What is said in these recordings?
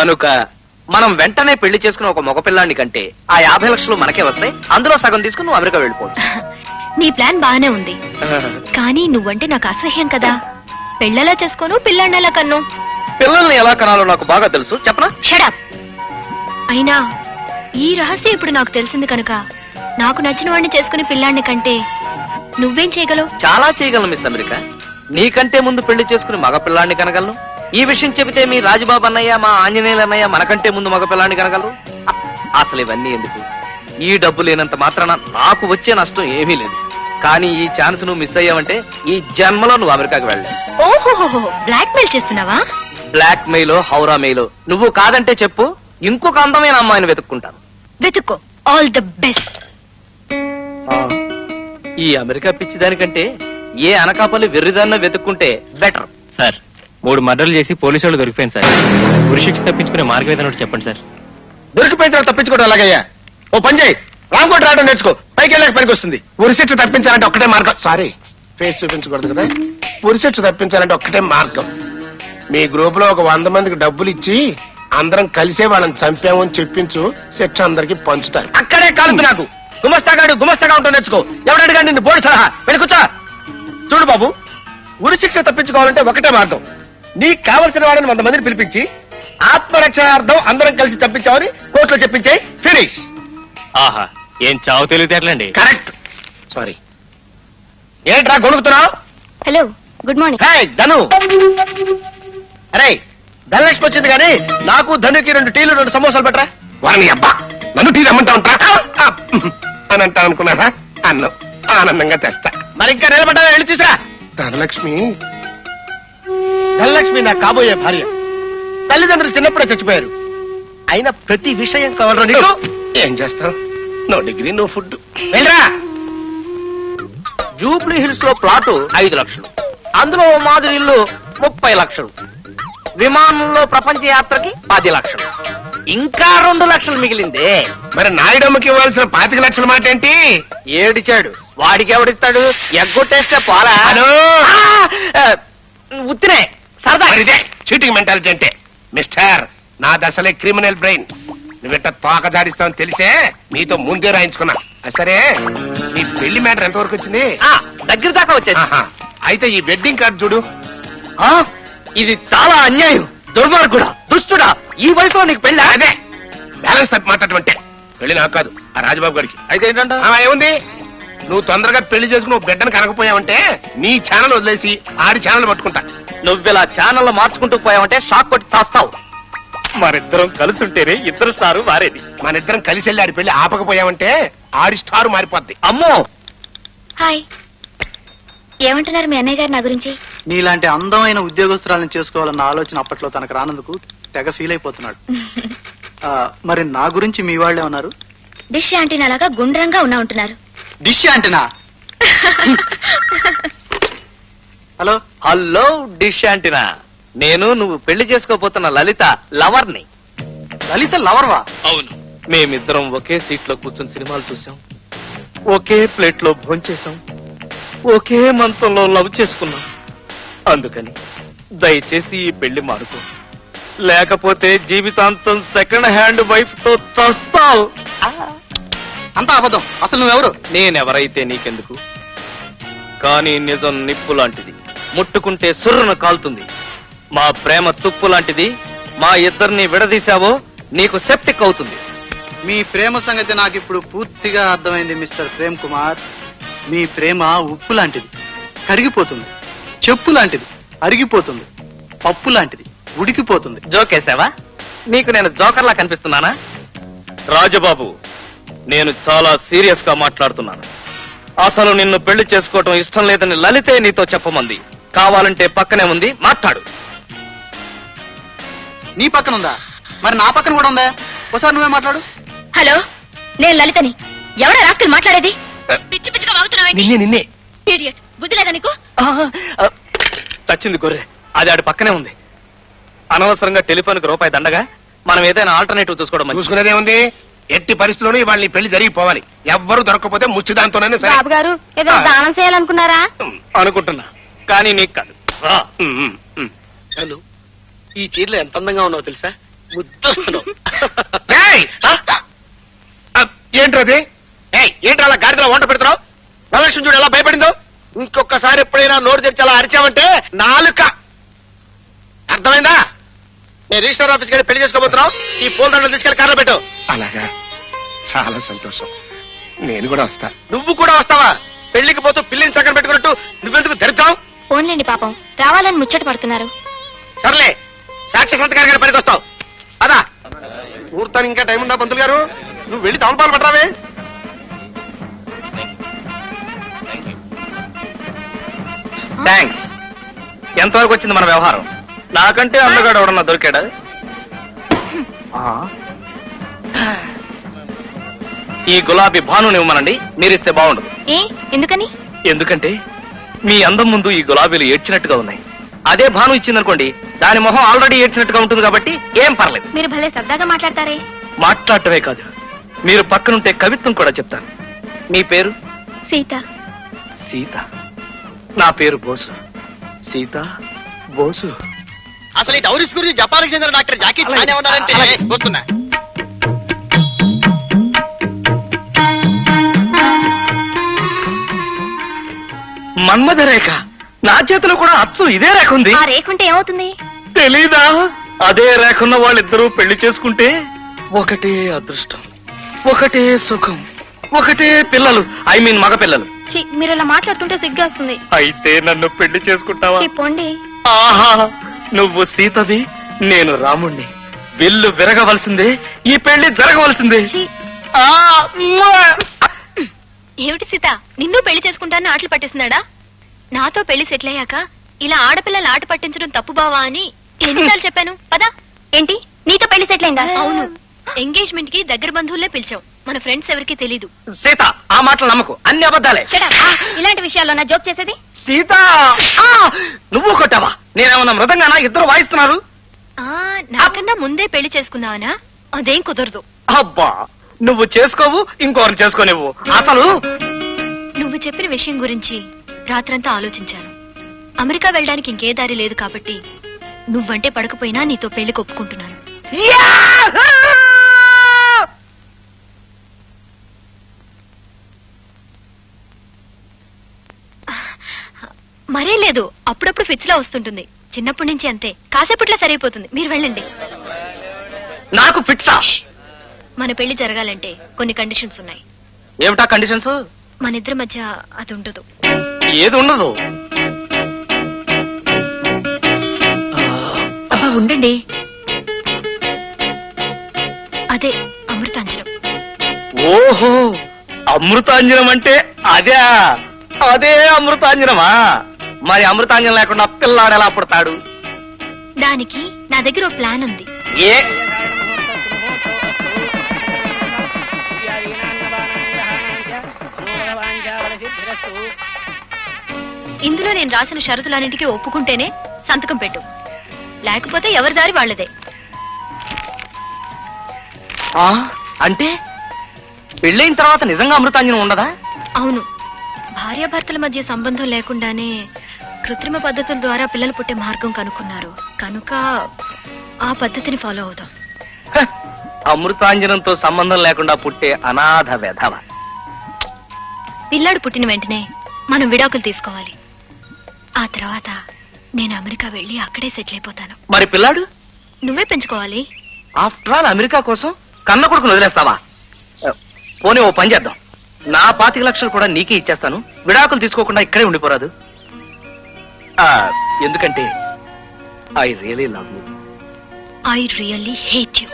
కనుక మనం వెంటనే పెళ్లి చేసుకుని ఒక మగపిల్లాన్ని కంటే ఆ 50 లక్షలు మనకే వస్తాయి. అందులో సగం తీసుకుని నువ్వు అమెరికా వెళ్ళిపోవచ్చు. నీ ప్లాన్ బాగానే ఉంది, కానీ నువ్వంటే నాకు అసహ్యం కదా. పెళ్ళలా చేసుకోను, పిల్లాన్ని ఎలా కన్ను? పిల్లల్ని ఎలా కనాలో నాకు బాగా తెలుసు, చెప్పనా? షడప్. అయినా ఈ రహస్యం ఇప్పుడు నాకు తెలిసింది కనుక నాకు నచ్చిన వాడిని చేసుకుని పిల్లాన్ని కంటే నువ్వేం చేయగలవు? చాలా చేయగలను మిస్ అమెరికా. నీకంటే ముందు పెళ్లి చేసుకుని మగపిల్లాన్ని కనగలను. ఈ విషయం చెబితే మీ రాజుబాబు అన్నయ్య, మా ఆంజనేయులు అన్నయ్య మనకంటే ముందు మగపిల్లాన్ని కనగలరు. అసలు ఇవన్నీ ఎందుకు? ఈ డబ్బు లేనంత మాత్రాన నాకు వచ్చే నష్టం ఏమీ లేదు. కానీ ఈ ఛాన్స్ నువ్వు మిస్ అయ్యావంటే ఈ జన్మలో నువ్వు అమెరికాకి వెళ్ళావు. ఓహోహో, బ్లాక్ మెయిల్ చేస్తున్నావా? బ్లాక్ మెయిలో, హౌరా మెయిలో నువ్వు కాదంటే చెప్పు, ఇంకొక అందమైన అమ్మాయిని వెతుక్కుంటాను. వెతుక్కో. All the best. ఈ అమెరికా పిచ్చి దానికంటే ఏ అనకాపల్లి వెర్రిదాన్న వెతుక్కుంటే బెటర్. సార్ 3 మర్డర్లు చేసి పోలీసు వాళ్ళు దొరికిపోయింది సార్. ఉరిశిక్ష తప్పించుకునే మార్గం ఏదైనా చెప్పండి సార్. దొరికిపోయిన తర్వాత తప్పించుకోవడం అలాగయ్యా. ఓ పని చేయి, రాంకోట్ రావడం నేర్చుకో, పైకి వెళ్ళాక పనికి వస్తుంది. ఉరిశిక్ష తప్పించాలంటే ఒక్కటే మార్గం. సారీ, ఫేస్ చూపించకూడదు కదా. ఉరిశిక్ష తప్పించాలంటే ఒక్కటే మార్గం. మీ గ్రూప్ లో ఒక 100 మందికి డబ్బులు ఇచ్చి అందరం కలిసే వాళ్ళని చంపామని చెప్పించు, శిక్ష అందరికి పంచుతారు. అక్కడే కాదు, నాకు గుమస్తాగా ఉంటా నేర్చుకో. ఎవడడిగా నిన్ను బోర్డు సలహా వెళ్ళికొచ్చా. చూడు బాబు, ఉరిశిక్ష తప్పించుకోవాలంటే ఒకటే మార్గం. నీకు కావలసిన వాళ్ళని 100 మందిని పిలిపించి ఆత్మరక్షణార్థం అందరం కలిసి తప్పించామని కోర్టులో చెప్పించే. ఫినిష్. ఆహా, ఏం చావు తెలివితేటలండి. కరెక్ట్. సారీ, ఏంట్రా గొడుగుతున్నావు? Hello, good morning. Hey Dhanu, అరే ధనలక్ష్మి వచ్చింది కానీ నాకు ధనుకి 2 టీలు 2 సమోసాలు పెట్టరా. వారిని అబ్బా, నన్ను టీ రమ్మంటా ఉంటా అని అంటా అనుకున్నారా? అన్ను ఆనందంగా తెస్తా. మరి ఇంకా నిలబడ్డా, వెళ్ళి తీసురా. ధనలక్ష్మి నా కాబోయే భార్య. తల్లిదండ్రులు చిన్నప్పుడే చచ్చిపోయారు. అయినా ప్రతి విషయం కావాలరా నీకు. ఏం చేస్తావు? No degree, no food. వెళ్ళరా. జూబ్లీ హిల్స్ లో ప్లాటు 5 లక్షలు, అందులో మాదిరి ఇల్లు 30 లక్షలు, విమానంలో ప్రపంచ యాత్రకి 10 లక్షలు, ఇంకా 2 లక్షలు మిగిలిందే. మరి నాయుడమ్మకి ఇవ్వాల్సిన 25 లక్షల మాట ఏంటి? ఏడిచాడు. వాడికి ఎవడిస్తాడు? ఎగ్గొట్టేస్తే పోలా. ఉత్తినే సరదా. చీటింగ్ మెంటాలిటీ అంటే. మిస్టర్, నా దశలే క్రిమినల్ బ్రెయిన్. నువ్వెట్ట తోక జాడిస్తావని తెలిసే మీతో ముందే రాయించుకున్నా. సరే, నీ పెళ్లి మ్యాటర్ ఎంతవరకు వచ్చింది? దగ్గర దాకా వచ్చేది. అయితే ఈ వెడ్డింగ్ కార్డు చూడు. ఇది చాలా అన్యాయం. దుర్మార్గుడా, దుష్టుడా, ఈ వయసులో నీకు పెళ్ళి? అదే బ్యాలెన్స్ తప్పి మాట్లాడమంటే. పెళ్లి నాకు కాదు, ఆ రాజబాబు గారికి. అయితే ఏంటంట? ఏముంది, నువ్వు తొందరగా పెళ్లి చేసుకుని ఒక బిడ్డను కనకపోయావంటే నీ ఛానల్ వదిలేసి ఆడి ఛానల్ పట్టుకుంటా. నువ్విలా ఛానల్ మార్చుకుంటూ పోయావంటే షాక్ కొట్టి చేస్తావు. మరిద్దరం కలిసి ఉంటేనే ఇద్దరు స్టారు మారేది. మనిద్దరం కలిసి వెళ్ళి ఆడి పెళ్లి ఆపకపోయావంటే ఆడి స్టార్ మారిపోద్ది. అమ్మో. హాయ్, ఏమంటున్నారు మీ అన్నయ్య గారు నా గురించి? నీలాంటి అందమైన ఉద్యోగస్తురాలను చేసుకోవాలన్న ఆలోచన అప్పట్లో తనకు రానందుకు తెగ ఫీల్ అయిపోతున్నాడు. మరి నా గురించి మీ వాళ్ళే ఉన్నారు. డిష్ యాంటీనా లాగా గుండ్రంగా ఉంటున్నారు. Dish antenna? Hello hello, dish antenna. నేను నువ్వు పెళ్లి చేసుకోపోతున్న లలిత లవర్ని. లలిత లవర్వా? అవును. మేమిద్దరం ఒకే సీట్ లో కూర్చొని సినిమాలు చూసాం, ఒకే ప్లేట్ లో భోంచేసాం, ఒకే మంచంలో లవ్ చేసుకున్నాం. అందుకని దయచేసి ఈ పెళ్లి మానుకో, లేకపోతే జీవితాంతం సెకండ్ హ్యాండ్ వైఫ్ తో చస్తావు. అంతా అబద్ధం. అసలు నువ్వెవరు? నేనెవరైతే నీకెందుకు, కానీ నిజం నిప్పు లాంటిది, ముట్టుకుంటే సుర్రున కాలుతుంది. మా ప్రేమ తుప్పు లాంటిది. మా ఇద్దరిని విడదీశావో నీకు సెప్టిక్ అవుతుంది. మీ ప్రేమ సంగతి నాకు ఇప్పుడు పూర్తిగా అర్థమైంది మిస్టర్ ప్రేమ్ కుమార్. మీ ప్రేమ ఉప్పు లాంటిది, కరిగిపోతుంది. చెప్పు లాంటిది, అరిగిపోతుంది. పప్పు లాంటిది, ఉడికిపోతుంది. జోకేశావా? నీకు నేను జోకర్లా కనిపిస్తున్నానా? రాజబాబు, నేను చాలా సీరియస్ గా మాట్లాడుతున్నాను. అసలు నిన్ను పెళ్లి చేసుకోవటం ఇష్టం లేదని లలితే నీతో చెప్పమంది. కావాలంటే పక్కనే ఉంది, మాట్లాడు. నీ పక్కన ఉందా? మరి నా పక్కన కూడా ఉందా? ఒకసారి నువ్వే మాట్లాడు. హలో, నేను లలితని. ఎవడా రాస్కల్ మాట్లాడేది? పిచ్చి పిచ్చిగా వాగుతున్నావేంటి? నిన్నే ఇడియట్, బుద్ధి లేదా నీకు? చచ్చింది గొర్రె, అది ఆడి పక్కనే ఉంది. అనవసరంగా టెలిఫోన్కి రూపాయి దండగా మనం ఏదైనా ఆల్టర్నేటివ్ చూసుకోవడం మంచిది. చూసుకునేదే ఉంది. ఎట్టి పరిస్థితుల్లోనూ వాళ్ళ పెళ్లి జరిగిపోవాలి. ఎవ్వరూ దొరకకపోతే ముచ్చిదాంతోనే సరే. బాబు గారు, ఏదో దానం చేయాలనుకున్నారా? అనుకుంటున్నా, కానీ నీకు కాదు. హలో, ఈ చీరలో ఎంత అందంగా ఉన్నావు తెలుసా? ముద్దొస్తున్నావు. ఏంట్రది? ఏంటి అలా గాడిదలో వంట పెడుతున్నావు? వరలక్ష్మి చూడు ఎలా భయపడిందో. ఇంకొకసారి ఎప్పుడైనా నోరు తెరిచి అలా అరిచావంటే నాలుక. అర్థమైందా? నేను రిజిస్టర్ ఆఫీస్కి వెళ్ళి పెళ్లి చేసుకోబోతున్నావు. ఈ పూలదండలు తీసుకెళ్లి కార్లో పెట్టు. అలాగా, చాలా సంతోషం. నేను కూడా వస్తా. నువ్వు కూడా వస్తావా? పెళ్లికి పోతూ పిల్లిని చక్కర పెట్టుకున్నట్టు నువ్వెందుకు తెరుతావు? ఫోన్లేండి పాపం, రావాలని ముచ్చట పడుతున్నారు. సర్లే, సాక్షి సంతకారి గారి పనికి వస్తావు. అదా ఊర్తానికి ఇంకా టైం ఉందా పంతులు గారు? నువ్వు వెళ్ళి తమలపాలు పట్టరావే. థ్యాంక్స్. ఎంతవరకు వచ్చింది మన వ్యవహారం? నాకంటే అందగాడు ఎవడన్నా దొరికాడా? ఈ గులాబీ భానుని ఇవ్వమనండి, మీరిస్తే బాగుండదు. ఏ ఎందుకని? ఎందుకంటే మీ అందం ముందు ఈ గులాబీలు ఏడ్చినట్టుగా ఉన్నాయి. అదే భాను ఇచ్చిందనుకోండి, దాని మొహం ఆల్రెడీ ఏడ్చినట్టుగా ఉంటుంది కాబట్టి ఏం పర్లేదు. మీరు భలే సరదాగా మాట్లాడతారే. మాట్లాడటమే కాదు, మీరు పక్కనుంటే కవిత్వం కూడా చెప్తాను. మీ పేరు? సీత. సీత. నా పేరు బోసు. సీత బోసు. అసలు ఈ డౌరీస్ గురించి జపాన్కి చెందిన డాక్టర్ జాకీ చాన్ ఏమన్నారంటే వస్తున్నా. మన్మథ రేఖ. నా చేతిలో కూడా అచ్చు ఇదే రేఖ ఉంది. ఆ రేఖ ఉంటే ఏమవుతుంది? తెలీదా? అదే రేఖన్న వాళ్ళిద్దరూ పెళ్లి చేసుకుంటే ఒకటే అదృష్టం, ఒకటే సుఖం, ఒకటే పిల్లలు. ఐ మీన్ మగ పిల్లలు. మీరు ఇలా మాట్లాడుతుంటే సిగ్గేస్తుంది. అయితే నన్ను పెళ్లి చేసుకుంటావా? పోండి. ఆహా, నువ్వు సీతవి, నేను రాముణ్ణి. విల్లు విరగవలసిందే, ఈ పెళ్లి జరగవలసిందే. ఆ, ఏమిటి సీత, నిన్ను పెళ్లి చేసుకుంటానని ఆటలు పట్టిస్తున్నాడా? నాతో పెళ్లి సెటిల్ అయ్యాక ఇలా ఆడపిల్లలు ఆట పట్టించడం తప్పు బావా అని ఎన్నిసార్లు చెప్పాను. పదా. ఏంటి, నీతో పెళ్లి సెటిల్ అయిందా? అవును. ఎంగేజ్మెంట్ కి దగ్గర బంధువులే పిలిచాం, మన ఫ్రెండ్స్ ఎవరికి తెలీదు. సీత, ఆ మాటలు నమ్మకు, అన్ని అబద్ధాలే. ఇలాంటి విషయాల్లో నా జోక్ చేసేది? సీత, నువ్వు కొట్టావా? నేనేమన్నా మృదంగానా? ఇద్దరు వాయిస్తున్నారు. నాకన్నా ముందే పెళ్లి చేసుకున్నావనా? అదేం కుదరదు. అబ్బా, నువ్వు చేసుకోవు, ఇంకోరిని చేసుకోనివ్వు. అసలు నువ్వు చెప్పిన విషయం గురించి రాత్రంతా ఆలోచించాను. అమెరికా వెళ్ళడానికి ఇంకే దారి లేదు కాబట్టి నువ్వంటే పడకపోయినా నీతో పెళ్లి ఒప్పుకుంటున్నాను. మరే లేదు, అప్పుడప్పుడు ఫిట్స్ లా వస్తుంటుంది. చిన్నప్పటి నుంచి అంతే, కాసేపట్లో సరైపోతుంది. మీరు వెళ్ళండి. నాకు ఫిట్సా? మన పెళ్లి జరగాలంటే కొన్ని కండిషన్స్ ఉన్నాయి. ఏమిటా కండిషన్స్? మన ఇద్దరి మధ్య అది ఉండదు. ఏది ఉండదు? ఉండండి, అదే అమృతాంజనం. ఓహో, అమృతాంజనం అంటే అదే. అదే అమృతాంజనమా? మరి అమృతాంజనం లేకుండా పిల్లాడు ఎలా పుడతాడు? దానికి నా దగ్గర ఓ ప్లాన్ ఉంది. ఏ? ఇందులో నేను రాసిన షరతులన్నింటికీ ఒప్పుకుంటేనే సంతకం పెట్టు, లేకపోతే ఎవరి దారి వాళ్ళదే. అంటే పెళ్ళైన తర్వాత నిజంగా అమృతాంజనం ఉండదా? అవును, భార్యాభర్తల మధ్య సంబంధం లేకుండానే కృత్రిమ పద్ధతుల ద్వారా పిల్లలు పుట్టే మార్గం కనుక్కున్నారు కనుక ఆ పద్ధతిని ఫాలో అవుదాం. అమృతాంజనంతో సంబంధం లేకుండా పుట్టే అనాథ వెధవ. పిల్లాడు పుట్టిన వెంటనే మనం విడాకులు తీసుకోవాలి. ఆ తర్వాత నేను అమెరికా వెళ్ళి అక్కడే సెటిల్ అయిపోతాను. మరి పిల్లాడు నువ్వే పెంచుకోవాలి. ఆఫ్టర్ ఆల్ అమెరికా కోసం కన్న కొడుకును వదిలేస్తావా? పోనీ ఓ పని చేద్దాం, నా 25 లక్షలు కూడా నీకే ఇచ్చేస్తాను. విడాకులు తీసుకోకుండా ఇక్కడే ఉండిపోరాదు? ఎందుకంటే I really love you. I really hate you.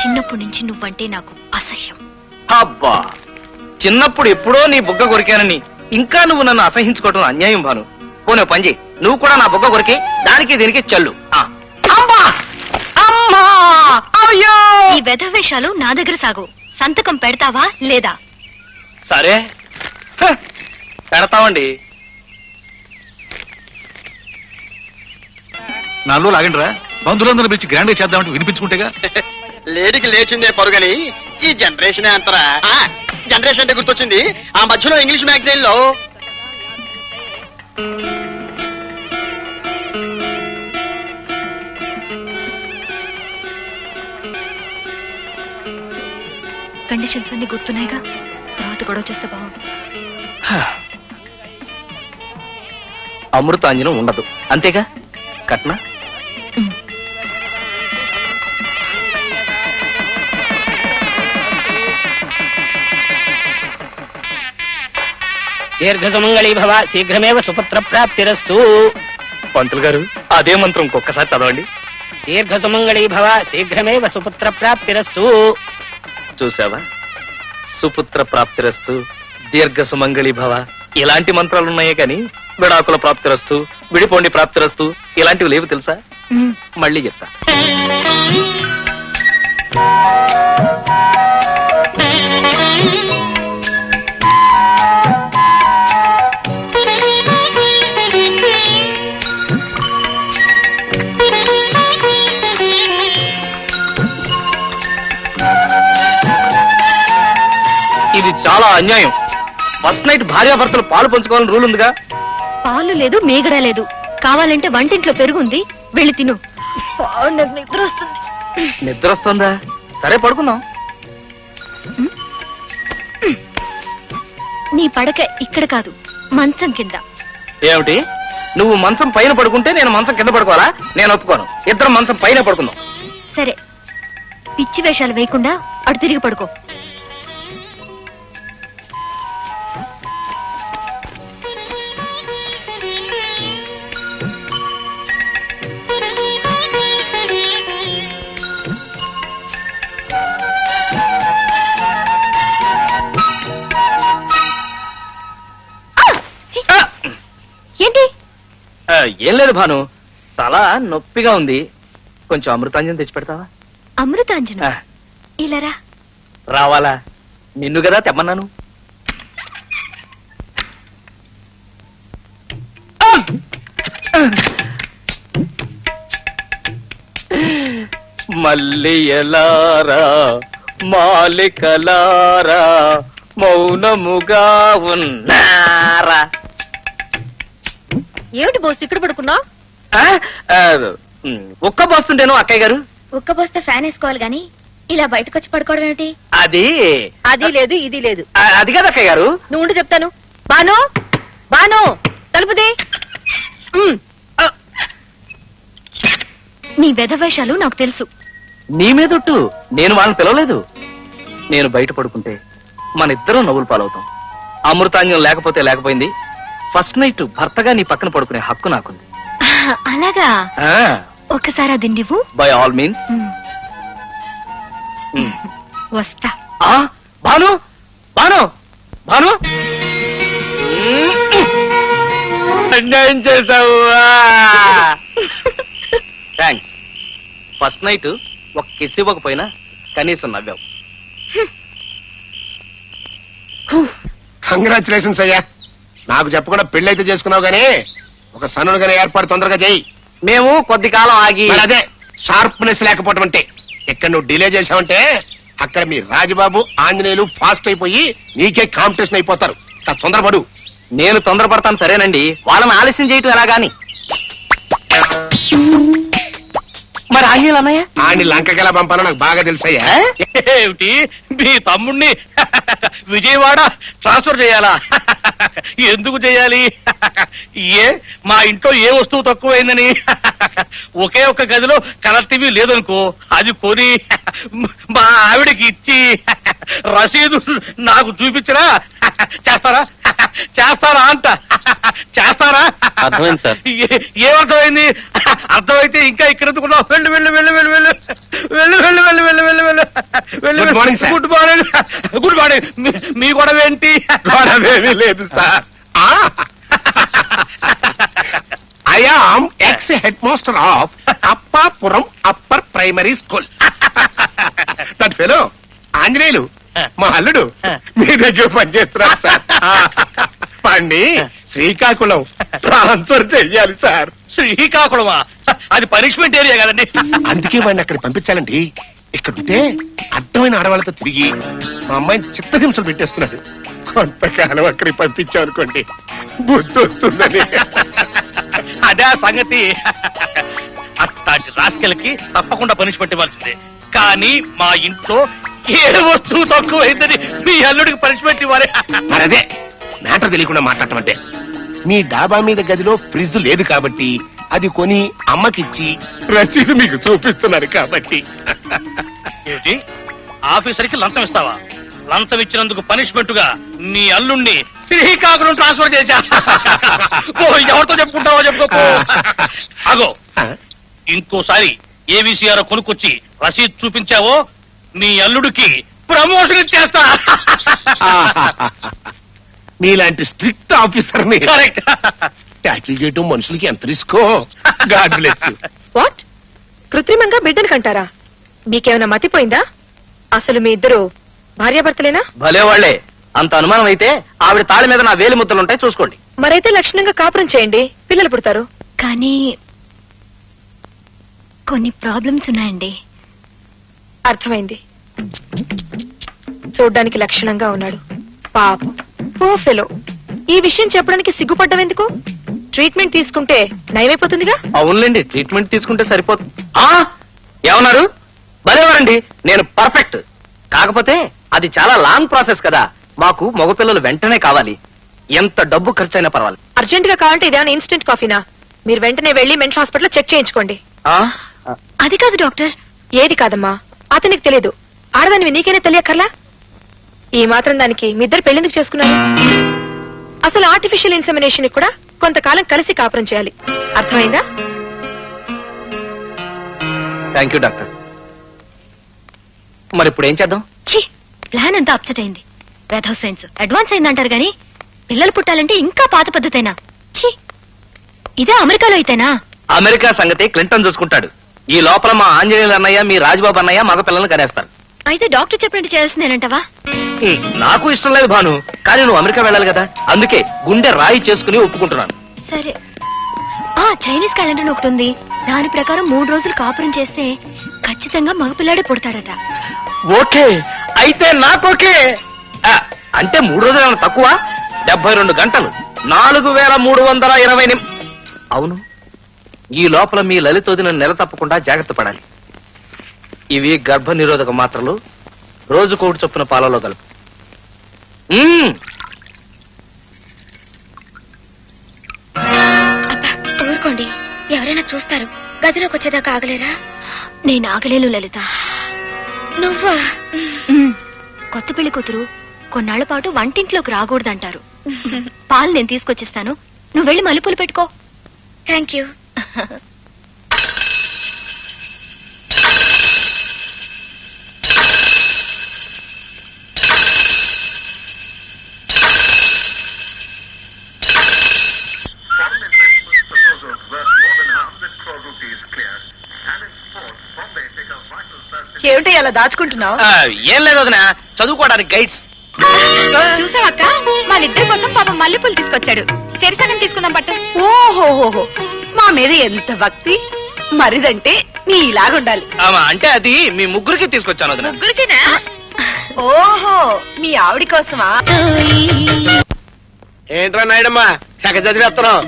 చిన్నప్పటి నుంచి నువ్వంటే నాకు అసహ్యం. అబ్బా, చిన్నప్పుడు ఎప్పుడో నీ బుగ్గ కొరికానని ఇంకా నువ్వు నన్ను అసహించుకోవటం అన్యాయం భాను. పోనీ పని చేయి, నువ్వు కూడా నా బుగ్గ కొరికి దానికి దీనికి చల్లు. ఈ వెధవేషాలు నా దగ్గర సాగు. సంతకం పెడతావా లేదా? సరే పెడతామండి. నాలో లాగండిరా, బంధువులందరూ పిలిచి గ్రాండ్ చేద్దామంటే వినిపించుకుంటేగా. లేడికి లేచిందే పరుగని ఈ జనరేషన్ అంతరా. జనరేషన్ అంటే గుర్తొచ్చింది, ఆ మధ్యలో ఇంగ్లీష్ మ్యాగజైన్ లో కండిషన్స్ అన్ని గుర్తున్నాయిగా. తర్వాత గొడవ చేస్తే బాగుంది. అమృతాంజనం ఉండదు అంతేగా? కట్నా దీర్ఘసుమంగళీ భవ, శీఘ్రమేవ సుపుత్ర ప్రాప్తిరస్తు. పంతులు గారు అదే మంత్రం ఇంకొకసారి చదవండి. దీర్ఘసుమంగళీ భవ, శీఘ్రమేవ సుపుత్ర ప్రాప్తిరస్తు. చూసావా? సుపుత్ర ప్రాప్తిరస్తు, దీర్ఘ సుమంగళి భవ ఇలాంటి మంత్రాలు ఉన్నాయే కానీ విడాకుల ప్రాప్తిరస్తు, విడిపోండి ప్రాప్తిరస్తు ఇలాంటివి లేవు తెలుసా? మళ్ళీ చెప్తా. ఇది చాలా అన్యాయం. ఫస్ట్ నైట్ భార్యాభర్తలు పాలు పంచుకోవాలని రూల్ ఉందిగా. పాలు లేదు, మీగడ లేదు. కావాలంటే వంటింట్లో పెరుగుంది, వెళ్ళి తిను. నాకు నిద్ర వస్తుంది. నిద్ర వస్తుందా? సరే పడుకుందాం. నీ పడక ఇక్కడ కాదు, మంచం కింద. ఏమిటి? నువ్వు మంచం పైన పడుకుంటే నేను మంచం కింద పడుకోవాలా? నేను ఒప్పుకోను. ఇద్దరం మంచం పైన పడుకుందాం. సరే, పిచ్చి వేషాలు వేయకుండా అటు తిరిగి పడుకో. ఏంటి? ఏం లేదు భాను, తల నొప్పిగా ఉంది. కొంచెం అమృతాంజనం తెచ్చి పెడతావా? అమృతాంజన ఇలారా. రావాలా? నిన్ను కదా తెమ్మన్నాను. మళ్ళీ ఎలారా మాలికలారా మౌనముగా ఉన్నారా. ఏమిటి బోస్ ఇక్కడ పడుకున్నా? ఒక్క పోస్తుంటేను అక్కయ్య గారు. ఒక్క పోస్తే ఫ్యాన్ వేసుకోవాలి గాని ఇలా బయటకు వచ్చి పడుకోవడం ఏమిటి? అది అది లేదు, ఇది లేదు. అది కాదు అక్కయ్య గారు. నువ్వు ఉండి చెప్తాను. బాను, బాను, తలుపుది. నీ వెధవేషాలు నాకు తెలుసు. నీ మీదొట్టు. నేను వాళ్ళని పిలవలేదు. నేను బయట పడుకుంటే మన ఇద్దరం నవ్వులు పాలవుతాం. అమృతాంజనం లేకపోతే లేకపోయింది. ఫస్ట్ నైట్ భర్తగా నీ పక్కన పడుకునే హక్కు నాకుంది. అలాగా? ఒక్కసారి అది నువ్వు. By all means. వస్తా. భాను, భాను, భాను, అన్యాయం చేసావు. థ్యాంక్స్. ఫస్ట్ నైట్ ఒక కిస్ ఇవ్వకపోయినా కనీసం నవ్వావు. కంగ్రాచులేషన్స్ అయ్యా. నాకు చెప్పకుండా పెళ్ళైతే చేసుకున్నావు గానీ ఒక సన్నుడుగానే ఏర్పాటు తొందరగా చేయి. మేము కొద్ది కాలం ఆగి. మరి అదే షార్ప్నెస్ లేకపోవటం అంటే. ఇక్కడ నువ్వు డిలే చేసావంటే అక్కడ మీ రాజబాబు ఆంజనేయులు ఫాస్ట్ అయిపోయి నీకే కాంపిటీషన్ అయిపోతారు. కాస్త తొందరపడు. నేను తొందరపడతాను సరేనండి. వాళ్ళని ఆలస్యం చేయటం ఎలాగాని. మరి ఆంజనేయులు అన్నయ్య ఆండి లంకకి ఎలా పంపాలో నాకు బాగా తెలుసయ్యా. ఏమిటి మీ తమ్ముణ్ణి విజయవాడ ట్రాన్స్ఫర్ చేయాలా? ఎందుకు చేయాలి? ఏ మా ఇంట్లో ఏ వస్తువు తక్కువైందని ఒకే ఒక్క గదిలో కలర్ టీవీ లేదనుకో, అది కొని మా ఆవిడకి ఇచ్చి రసీదు నాకు చూపించరా? చేస్తారా? చేస్తారా అంట. చేస్తారా? అర్థమైంది సార్. ఏమర్థమైంది? అర్థమైతే ఇంకా ఇక్కడ ఎందుకున్నావు? వెళ్ళు వెళ్ళు వెళ్ళు వెళ్ళు వెళ్ళు వెళ్ళు వెళ్ళు వెళ్ళు వెళ్ళు వెళ్ళు వెళ్ళు వెళ్ళు. Good morning sir. Good morning. Good morning. మీ గొడవ ఏంటి? గొడవేమీ లేదు sir. I am ex head master of Appapuram upper primary school. That fellow Anjaneyulu మా అల్లుడు మీ దగ్గర పనిచేస్తున్నారు సార్. పండి శ్రీకాకుళం ట్రాన్స్ఫర్ చెయ్యాలి సార్. శ్రీకాకుళమా? అది పనిష్మెంట్ ఏరియా కదండి. అందుకే వాడిని అక్కడ పంపించాలండి. ఇక్కడ ఉంటే అడ్డమైన ఆడవాళ్ళతో తిరిగి మా అమ్మాయిని చిత్తహింసలు పెట్టేస్తున్నాడు. కొంతకాలం అక్కడికి పంపించామనుకోండి బుద్ధి వస్తుందని. అదే సంగతి. అట్లాంటి రాస్కెల్కి తప్పకుండా పనిష్మెంట్ ఇవ్వాల్సిందే. కానీ మా ఇంట్లో ఏ వస్తువు తక్కువైందని మీ అల్లుడికి పనిష్మెంట్ ఇవ్వాలి. మరి అదే మ్యాటర్ తెలియకుండా మాట్లాడటం అంటే. మీ డాబా మీద గదిలో ఫ్రిడ్జ్ లేదు కాబట్టి అది కొని అమ్మకిచ్చి రసీదు మీకు చూపిస్తున్నారు కాబట్టి. ఏంటి ఆఫీసర్కి లంచం ఇస్తావా? లంచం ఇచ్చినందుకు పనిష్మెంట్ గా నీ అల్లుణ్ణి శ్రీకాకుళం ట్రాన్స్ఫర్ చేశా. ఓ, ఎవరితో చెప్పుకుంటావో చెప్పుకో. అగో, ఇంకోసారి ఏబీసీఆర్ కొనుక్కొచ్చి రసీద్ చూపించావో నీ అల్లుడికి ప్రమోషన్ ఇచ్చేస్తా. మీలాంటి స్ట్రిక్ట్ ఆఫీసర్ కరెక్ట్. ట్యాకిల్ చేయటం మనుషులకి ఎంత రిస్కో. God bless you. వాట్? కృత్రిమంగా బిడ్డను కంటారా? మీకేమైనా మతిపోయిందా? అసలు మీ ఇద్దరు భార్యాభర్తలేనా? భలే వాళ్లే. అంత అనుమానం అయితే ఆవిడ తాళి మీద నా వేలి ముద్దలుంటాయి, చూసుకోండి. మరైతే లక్షణంగా కాపురం చేయండి, పిల్లలు పుడతారు. కానీ కొన్ని ప్రాబ్లమ్స్ ఉన్నాయండి. అర్థమైంది. చూడ్డానికి లక్షణంగా ఉన్నాడు, పాపం పో ఫెలో. ఈ విషయం చెప్పడానికి సిగ్గుపడ్డం ఎందుకు? ట్రీట్మెంట్ తీసుకుంటే నయమైపోతుందిగా. అవునులేండి, ట్రీట్మెంట్ తీసుకుంటే సరిపోతుంది. ఏమన్నారు? భలేవారండి, నేను పర్ఫెక్ట్. కాకపోతే అది చాలా లాంగ్ ప్రాసెస్ కదా. మాకు మగపిల్లలు వెంటనే కావాలి. ఎంత డబ్బు ఖర్చు అయినా పర్వాలేదు. అర్జెంట్ గా కావాలంటే ఇదేమైనా ఇన్స్టెంట్ కాఫీనా? మీరు వెంటనే వెళ్లి మెంటల్ హాస్పిటల్లో చెక్ చేయించుకోండి. అది కాదు డాక్టర్. ఏది కాదమ్మా, అతనికి తెలియదు. ఆడదానివి నీకైనా తెలియకర్లా? ఈ మాత్రం దానికి మీ ఇద్దరు పెళ్లెందుకు చేసుకున్నారు? అసలు ఆర్టిఫిషియల్ ఇన్సెమినేషన్ కూడా కొంతకాలం కలిసి కాపురం చేయాలి. అర్థమైందా? Thank you doctor. మరి ఇప్పుడు ఏం చేద్దాం? ఛీ, ప్లాన్ అంతా అప్సెట్ అయింది. వెధవ్ సైన్స్ అడ్వాన్స్ అయిందంటారు గాని పిల్లలు పుట్టాలంటే ఇంకా పాత పద్ధతేనా? ఛీ, ఇదే అమెరికాలో అయితేనా? అమెరికా సంగతి క్లింటన్ చూసుకుంటాడు. ఈ లోపల మా ఆంజనేయులు అన్నయ్య, మీ రాజబాబు అన్నయ్య మగ పిల్లల్ని కనేస్తారు. అయితే డాక్టర్ చెప్పినట్టు చేయాల్సిందేనంటావా? నాకు ఇష్టం లేదు భాను, కానీ నువ్వు అమెరికా వెళ్ళాలి కదా, అందుకే గుండె రాయి చేసుకుని ఒప్పుకుంటున్నాను. సరే. చైనీస్ క్యాలెండర్ ఒకటి ఉంది. దాని ప్రకారం 3 రోజులు కాపురం చేస్తే ఖచ్చితంగా మగపిల్లాడే పుడతాడట. ఓకే, అయితే నాకోకే. అంటే 3 రోజులు ఏమైనా తక్కువ? 72 గంటలు, 4320 అవును. ఈ లోపల మీ లలితోదిన నెల తప్పకుండా జాగ్రత్త పడాలి. ఇవి గర్భ నిరోధక మాత్రలు. రోజుకోటి చొప్పున పాలలో కలుపు. ఊరుకోండి, ఎవరైనా చూస్తారు. గదిలోకి వచ్చేదాకా ఆగలేరా? నేను ఆగలేను లలిత. నువ్వా? కొత్త పెళ్లి కూతురు కొన్నాళ్ల పాటు వంటింట్లోకి రాకూడదంటారు. పాలు నేను తీసుకొచ్చిస్తాను, నువ్వు వెళ్ళి మల్లెపూలు పెట్టుకో. Thank you. ఏమిటి అలా దాచుకుంటున్నావు? ఏం లేదు వదినా, చదువుకోవడానికి గైడ్స్. చూసావక్క, వాళ్ళిద్దరి కోసం పాపం మల్లెపూలు తీసుకొచ్చాడు. చెరిసగం తీసుకుందాం పట్టు. ఓహోహోహో, మా మీద ఎంత భక్తి! మరిదంటే నీ ఇలాగుండాలి. అంటే అది మీ ముగ్గురికి తీసుకొచ్చాను వదినా. ముగ్గురికినా? ఓహో, మీ ఆవిడ కోసమా? ఏంట్రా నాయుడమ్మా తెగ చదివేస్తున్నావు?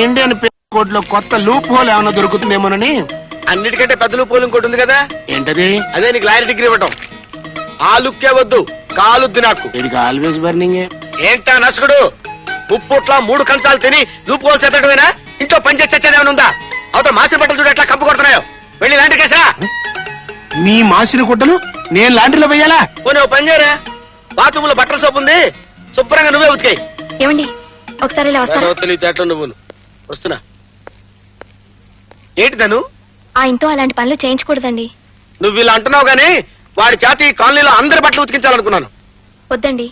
ఇండియన్ కోడ్ లో కొత్త లూప్ హోల్ ఏమైనా దొరుకుతుందేమోనని. అన్నిటికంటే పెద్ద లూప్ ఇంకోటి ఉంది కదా. ఏంటది? అదే నీకు లాయర్ డిగ్రీ ఇవ్వటం. ఆ లుక్కే వద్దు, కాలుద్ది నాకు. వీడికి ఆల్వేస్ బర్నింగ్. ఏంటా నసుకుడు? ఉప్పుట్లా 3 కంచాలు తిని లూప్ హోల్స్ ఎత్తడమేనా? ఇంట్లో పని చేసి చచ్చేదేమైనా ఉందా? అవతల మాసిన బట్టలు చూడు ఎట్లా కప్పు కొడుతున్నాయో. వెళ్ళి లాంటి కేసా. నీ మాసిన గుడ్డలు నేను లాండ్రీలో వెయ్యాలా? పోనీ ఓ పని చేయరా, బాత్రూమ్ లో బట్టల సోపు ఉంది, శుభ్రంగా నువ్వే ఉతికాయి. ఏమండి, ఒకసారి ఇలా వస్తారా? తెలివితేటలు నువ్వు. వస్తున్నా. ఏంటి తను? ఆయనతో అలాంటి పనులు చేయించకూడదండి. నువ్వు ఇలా అంటున్నావు గానీ వాడి చేత ఈ కాలనీలో అందరి బట్టలు ఉతికించాలనుకున్నాను. వద్దండి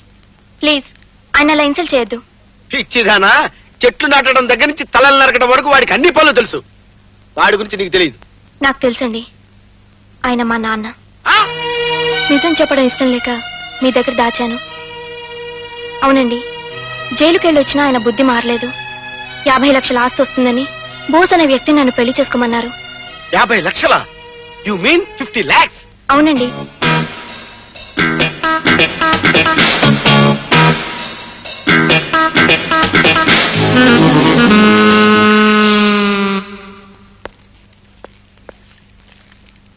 ప్లీజ్, ఆయన అలా ఇన్సల్ట్ చేయొద్దు. పిచ్చిదానా, చెట్లు నాటడం దగ్గర నుంచి తలలు నరకడం వరకు వాడికి అన్ని పనులు తెలుసు. వాడి గురించి నీకు తెలియదు. నాకు తెలుసండి, ఆయన మా నాన్న. నిజం చెప్పడం ఇష్టం లేక మీ దగ్గర దాచాను. అవునండి, జైలుకెళ్ళి వచ్చినా ఆయన బుద్ధి మారలేదు. 50 లక్షల ఆస్తి వస్తుందని బోస్ అనే వ్యక్తి నన్ను పెళ్లి చేసుకోమన్నారు. 50 లక్షలా? You mean 50 lakhs? అవునండి.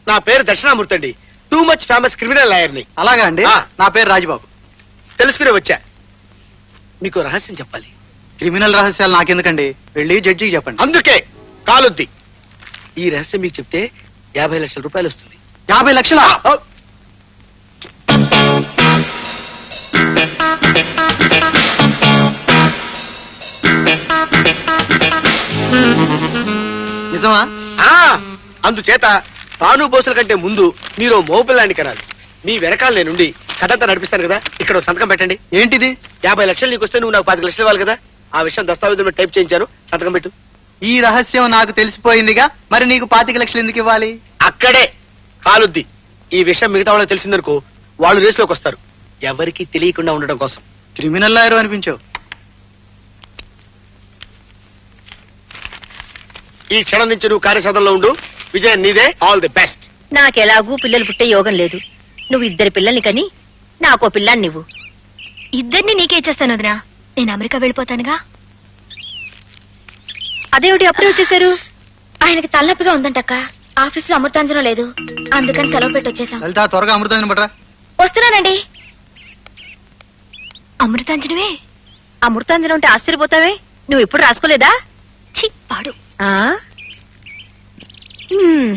నా పేరు దక్షిణామూర్తి అండి. టూ మచ్ ఫేమస్ క్రిమినల్ లాయర్ని. అలాగా అండి. ఆ. నా పేరు రాజబాబు. తెలుసుకునే వచ్చా. మీకు రహస్యం చెప్పాలి. క్రిమినల్ రహస్యాలు నాకెందుకండి, వెళ్ళి జడ్జికి చెప్పండి. అందుకే కాలుద్ది. ఈ రహస్యం మీకు చెప్తే 50 లక్షల రూపాయలు వస్తుంది. 50 లక్షలా? నిజమా? అందుచేత తాను బోసుల కంటే ముందు మీరు మోపిల్లాన్ని కనాలి. మీ వెనకాల నేనుండి కథంతా నడిపిస్తాను కదా. ఇక్కడ ఒక సంతకం పెట్టండి. ఏంటిది? 50 లక్షలు నీకు వస్తే నువ్వు నాకు 10 లక్షలు ఇవ్వాలి కదా. ఆ విషయం దస్తావేజులో టైప్ చేయించాను. సంతకం పెట్టు. ఈ రహస్యం నాకు తెలిసిపోయిందిగా, మరి నీకు 25 లక్షలు ఎందుకు ఇవ్వాలి? అక్కడే కాలుద్ది. ఈ విషయం మిగతా వాళ్ళకి తెలిసిందనుకో, వాళ్ళు రేసులోకి వస్తారు. ఎవరికి తెలియకుండా ఉండడం కోసం. క్రిమినల్ లాయర్ అనిపించావు. ఈ క్షణం నుంచి నువ్వు కార్యసాధనలో ఉండు. విజయ్ నీదే. All the best. నాకెలాగూ పిల్లలు పుట్టే యోగం లేదు. నువ్వు 2 పిల్లల్ని కని నాకో పిల్లాన్ని నువ్వు. ఇద్దరిని నీకే ఇచ్చేస్తాను వదినా. నేను అమెరికా వెళ్ళిపోతానుగా. అదేమిటి అప్పుడే వచ్చేసారు? ఆయనకి తలనొప్పిగా ఉందంటక్క. ఆఫీసులో అమృతాంజనం లేదు, అందుకని సెలవు పెట్టి వచ్చేసాం. లలిత, త్వరగా అమృతం పట్రా. వస్తున్నానండి. అమృతాంజనమే. అమృతాంజనం ఉంటే ఆశ్చర్యపోతావే. నువ్వు ఇప్పుడు రాసుకోలేదా? ఛీ, పాడు. ఆ? హ్మ్.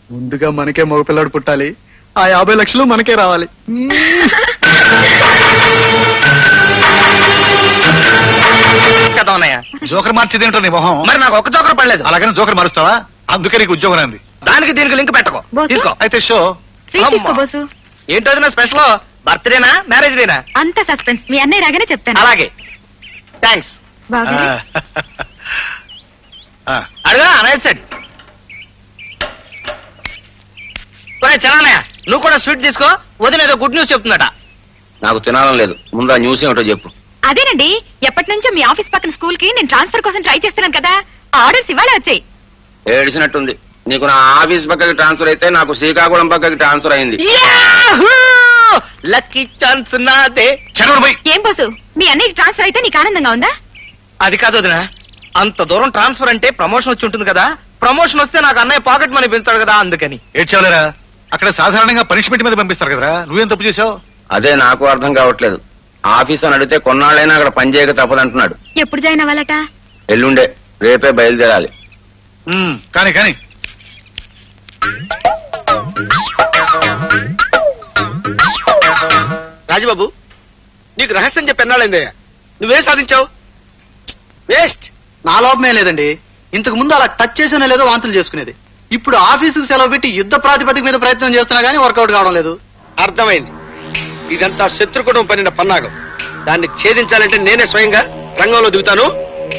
ముందుగా మనకే మగపిల్లాడు పుట్టాలి, ఆ 50 లక్షలు మనకే రావాలి. చదవనయ్యా. జోకర్ మార్చేది ఏంటో నీ మొహం. మరి నాకు ఒక్క చోకర పడలేదు. అలాగని జోకర్ మారుస్తావా? అందుకే నీకు ఉద్యోగం రాంది. దానికి దీనికి లింక్ పెట్టకో. బోసు? తీసుకో. అయితే షో. స్వీట్ తీసుకో బోసు. ఏంటో నా స్పెషల్? బర్త్డేనా, మ్యారేజ్ డేనా? అంత సస్పెన్స్. మీ అన్నయ్య రాగానే చెప్తాను. అలాగే. థ్యాంక్స్. బాగా అడుగా రైట్ సైడ్. చలానయ్య, నువ్వు కూడా స్వీట్ తీసుకో. వదిన ఏదో గుడ్ న్యూస్ చెప్తుందట. నాకు తినాలని లేదు. ముందు ఆ న్యూస్ ఏమిటో చెప్పు. అదేనండి, ఎప్పటి నుంచో మీ ఆఫీస్ పక్కన స్కూల్ కి నేను ట్రాన్స్ఫర్ కోసం ట్రై చేస్తున్నాను కదా. ఆర్డర్స్ ఇవాళ వచ్చాయి. ఏడిసినట్టుంది. నీకు నా ఆఫీస్ పక్కకి ట్రాన్స్ఫర్ అయితే నాకు శ్రీకాకుళం పక్కకి ట్రాన్స్ఫర్ అయింది. లక్కీ ఛాన్స్ నాదే. ఏం బోసు, మీ అన్నయ్యకి ట్రాన్స్ఫర్ అయితే నీకు ఆనందంగా ఉందా? అది కాదు వదిన. అంత దూరం ట్రాన్స్ఫర్ అంటే ప్రమోషన్ వచ్చి ఉంటుంది కదా. ప్రమోషన్ వస్తే నాకు అన్నయ్య పాకెట్ మనీ పెంచాడు కదా, అందుకని. ఏడ్చావులేరా? అక్కడ సాధారణంగా పనిష్మెంట్ మీద పంపిస్తారు కదరా. నువ్వేం తప్పు చేసావు? అదే నాకు అర్థం కావట్లేదు. ఆఫీస్ అని అడిగితే కొన్నాళ్ళైనా అక్కడ పని చేయక తప్పదంటున్నాడు. ఎప్పుడు జాయిన్ అవ్వాలట? ఎల్లుండే. రేపే బయలుదేరాలి. కానీ కానీ రాజబాబు, నీకు రహస్యం చెప్పి ఎన్నాళ్ళైందయ్యా? నువ్వేం సాధించావు? వేస్ట్. నా లోపమే లేదండి. ఇంతకు ముందు అలా టచ్ చేసినా లేదో వాంతులు చేసుకునేది. ఇప్పుడు ఆఫీసుకు సెలవు పెట్టి యుద్ధ ప్రాతిపదిక మీద ప్రయత్నం చేస్తున్నా గానీ వర్కౌట్ కావడం లేదు. అర్థమైంది. ఇదంతా శత్రుకుటం పనిన పన్నాగం. దాన్ని ఛేదించాలంటే నేనే స్వయంగా రంగంలో దిగుతాను.